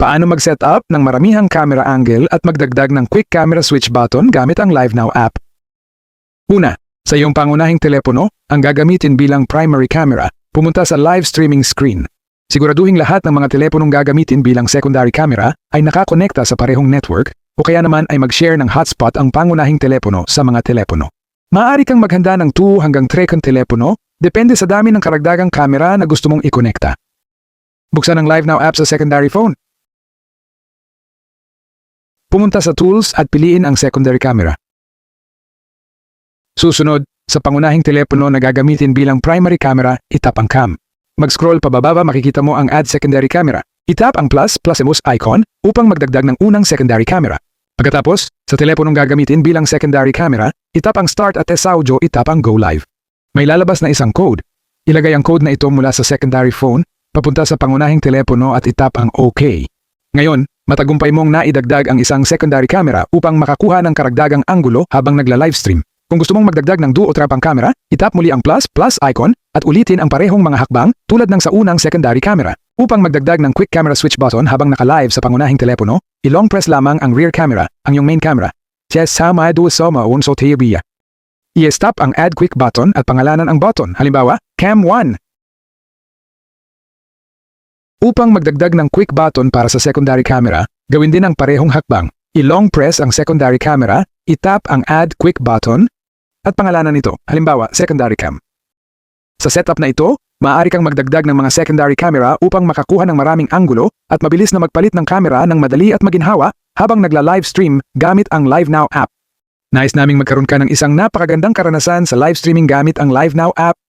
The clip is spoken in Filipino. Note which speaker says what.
Speaker 1: Paano mag-set up ng maramihang camera angle at magdagdag ng quick camera switch button gamit ang Live Now app? Una, sa iyong pangunahing telepono, ang gagamitin bilang primary camera, pumunta sa live streaming screen. Siguraduhin lahat ng mga teleponong gagamitin bilang secondary camera ay nakakonekta sa parehong network o kaya naman ay mag-share ng hotspot ang pangunahing telepono sa mga telepono. Maaari kang maghanda ng 2 hanggang 3 kang telepono, depende sa dami ng karagdagang camera na gusto mong ikonekta. Buksan ang Live Now app sa secondary phone. Pumunta sa Tools at piliin ang secondary camera. Susunod, sa pangunahing telepono na gagamitin bilang primary camera, itap ang cam. Mag-scroll pababa makikita mo ang Add Secondary Camera. Itap ang plus emot icon upang magdagdag ng unang secondary camera. Pagkatapos, sa teleponong gagamitin bilang secondary camera, itap ang Start at Test Audio, itap ang Go Live. May lalabas na isang code. Ilagay ang code na ito mula sa secondary phone, papunta sa pangunahing telepono at itap ang OK. Ngayon, matagumpay mong naidagdag ang isang secondary camera upang makakuha ng karagdagang anggulo habang nagla-livestream. Kung gusto mong magdagdag ng duo o trapang camera, itap muli ang plus icon at ulitin ang parehong mga hakbang tulad ng sa unang secondary camera. Upang magdagdag ng quick camera switch button habang naka-live sa pangunahing telepono, i-long press lamang ang rear camera, ang iyong main camera. Sama duosoma unso teoria. I-stop ang add quick button at pangalanan ang button, halimbawa, Cam 1. Upang magdagdag ng quick button para sa secondary camera, gawin din ang parehong hakbang. I-long press ang secondary camera, itap ang add quick button, at pangalanan ito, halimbawa, secondary cam. Sa setup na ito, maaari kang magdagdag ng mga secondary camera upang makakuha ng maraming anggulo at mabilis na magpalit ng camera ng madali at maginhawa habang nagla-livestream gamit ang Live Now app. Nais naming magkaroon ka ng isang napakagandang karanasan sa live streaming gamit ang Live Now app.